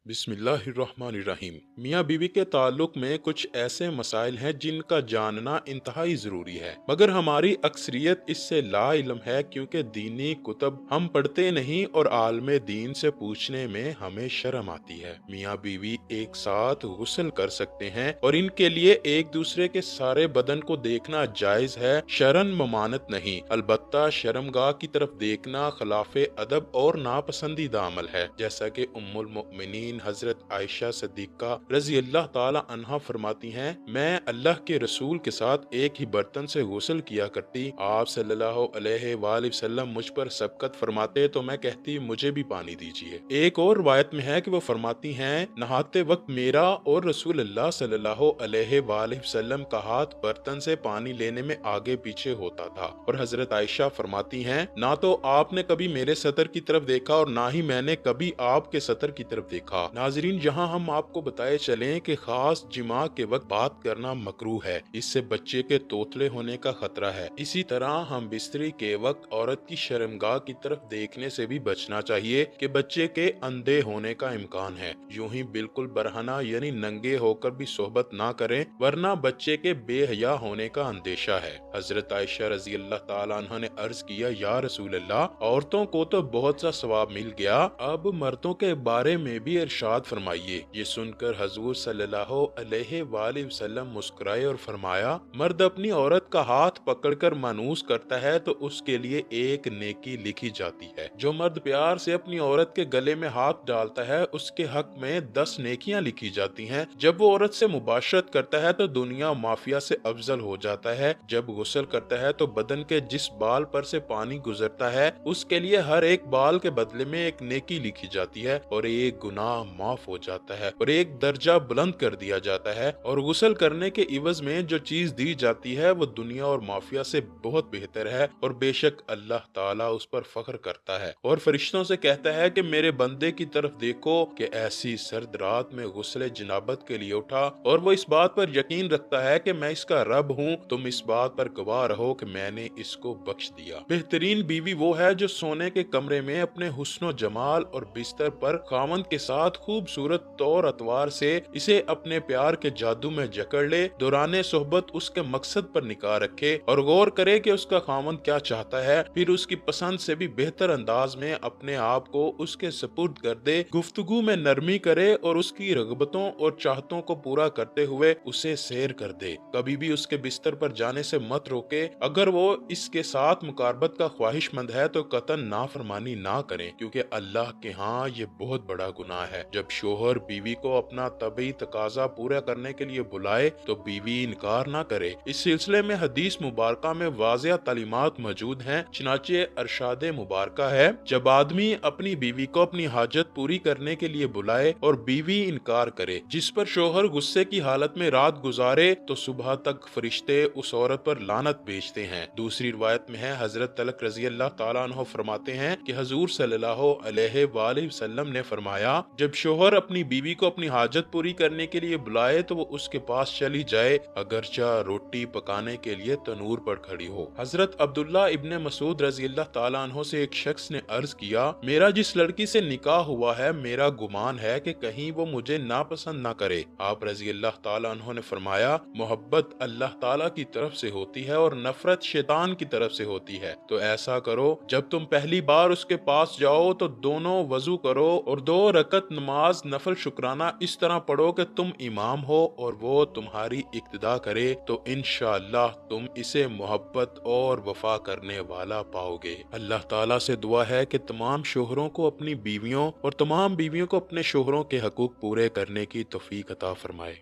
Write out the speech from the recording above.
बिस्मिल्लाहिर्रहमानिर्रहीम। मियाँ बीवी के ताल्लुक में कुछ ऐसे मसाइल हैं जिनका जानना इंतहाई ज़रूरी है, मगर हमारी अक्सरियत इससे ला इल्म है, क्योंकि दीनी कुतब हम पढ़ते नहीं और आलमे दीन से पूछने में हमें शर्म आती है। मियाँ बीवी एक साथ गुस्ल कर सकते हैं और इनके लिए एक दूसरे के सारे बदन को देखना जायज है, शरन ममानत नहीं। अलबत्ता शर्मगाह की तरफ देखना खिलाफे अदब और नापसंदीदा अमल है, जैसा कि उम्मुल मोमिनीन हजरत आयशा सिद्दीक़ा रज़ी अल्लाह ताला अन्हा फरमाती हैं, मैं अल्लाह के रसूल के साथ एक ही बर्तन से गुस्ल किया करती। आप सल्लल्लाहु अलैहि वसल्लम मुझ पर सबकत फरमाते तो मैं कहती मुझे भी पानी दीजिए। एक और रिवायत में है कि वो फरमाती हैं, नहाते वक्त मेरा और रसूल अल्लाह सल्लल्लाहु अलैहि वसल्लम का हाथ बर्तन से पानी लेने में आगे पीछे होता था। और हजरत आयशा फरमाती हैं, ना तो आपने कभी मेरे सतर की तरफ देखा और ना ही मैंने कभी आपके सतर की तरफ देखा। नाजरीन, जहां हम आपको बताए चलें कि खास जिमा के वक्त बात करना मकरूह है, इससे बच्चे के तोतले होने का खतरा है। इसी तरह हम बिस्तरी के वक्त औरत की शर्मगाह की तरफ देखने से भी बचना चाहिए कि बच्चे के अंधे होने का इम्कान है। यूं ही बिल्कुल बरहना यानी नंगे होकर भी सोहबत ना करें, वरना बच्चे के बेहया होने का अंदेशा है। हजरत आयशा रजी अल्लाह ताला अन्हा ने अर्ज किया, या रसूल अल्लाह, औरतों को तो बहुत सा सवाब मिल गया, अब मर्दों के बारे में भी इरशाद फरमाइए। ये सुनकर हजूर सल्लल्लाहु अलैहि वसल्लम मुस्कुराए और फरमाया, मर्द अपनी औरत का हाथ पकड़कर मानूस करता है तो उसके लिए एक नेकी लिखी जाती है। जो मर्द प्यार से अपनी औरत के गले में हाथ डालता है उसके हक में 10 नेकियां लिखी जाती हैं। जब वो औरत से मुबाशरत करता है तो दुनिया माफिया से अफजल हो जाता है। जब गुस्ल करता है तो बदन के जिस बाल पर से पानी गुजरता है उसके लिए हर एक बाल के बदले में एक नेकी लिखी जाती है और एक गुनाह माफ हो जाता है और एक दर्जा बुलंद कर दिया जाता है। और गुस्ल करने के इवज में जो चीज दी जाती है वो दुनिया और माफिया से बहुत बेहतर है और बेशक अल्लाह ताला उस पर फख्र करता है और फरिश्तों से कहता है कि मेरे बंदे की तरफ देखो कि ऐसी सर्द रात में गुस्ले जनाबत के लिए उठा और वो इस बात पर यकीन रखता है कि मैं इसका रब हूँ। तुम इस बात पर गवाह रहो कि मैंने इसको बख्श दिया। बेहतरीन बीवी वो है जो सोने के कमरे में अपने हुस्न जमाल और बिस्तर पर खामंद के साथ खूबसूरत तौर अतवार से इसे अपने प्यार के जादू में जकड़ ले, दौराने सोहबत उसके मकसद पर निगाह रखे और गौर करे कि उसका खामंद क्या चाहता है, फिर उसकी पसंद से भी बेहतर अंदाज में अपने आप को उसके सपुर्द कर दे, गुफ्तगू में नरमी करे और उसकी रगबतों और चाहतों को पूरा करते हुए उसे सैर कर दे। कभी भी उसके बिस्तर पर जाने से मत रोके। अगर वो इसके साथ मुकारबत का ख्वाहिशमंद है तो कतन नाफरमानी ना करें, क्योंकि अल्लाह के यहाँ ये बहुत बड़ा गुनाह है। जब शोहर बीवी को अपना तबी तकाजा पूरा करने के लिए बुलाए तो बीवी इनकार ना करे। इस सिलसिले में हदीस मुबारका में वाज़िया तालीमात मौजूद हैं। चुनाचे अरशाद मुबारका है, जब आदमी अपनी बीवी को अपनी हाजत पूरी करने के लिए बुलाए और बीवी इनकार करे, जिस पर शोहर गुस्से की हालत में रात गुजारे तो सुबह तक फरिश्ते उस औरत पर लानत भेजते हैं। दूसरी रिवायत में है, हजरत तलक रजी अल्लाह ताला अन्हु फरमाते हैं कि हजूर सल्लल्लाहु अलैहि वसल्लम ने फरमाया, जब शोहर अपनी बीवी को अपनी हाजत पूरी करने के लिए बुलाए तो वो उसके पास चली जाए, अगरचा रोटी पकाने के लिए तनूर पर खड़ी हो। हजरत अब्दुल्ला इब्ने मसूद रजी अल्लाह ताला अन्हु से एक शख्स ने अर्ज किया, मेरा जिस लड़की से निकाह हुआ है मेरा गुमान है कि कहीं वो मुझे नापसंद ना करे। आप रजी अल्लाह ताला अन्हु ने फरमाया, मोहब्बत अल्लाह ताला की तरफ से होती है और नफरत शैतान की तरफ से होती है। तो ऐसा करो, जब तुम पहली बार उसके पास जाओ तो दोनों वजू करो और 2 रकत नमाज नफल शुक्राना इस तरह पढ़ो कि तुम इमाम हो और वो तुम्हारी इक्तिदा करे, तो इंशाअल्लाह तुम इसे मोहब्बत और वफा करने वाला पाओगे। अल्लाह ताला से दुआ है कि तमाम शोहरों को अपनी बीवियों और तमाम बीवियों को अपने शोहरों के हकूक पूरे करने की तौफीक अता फरमाए।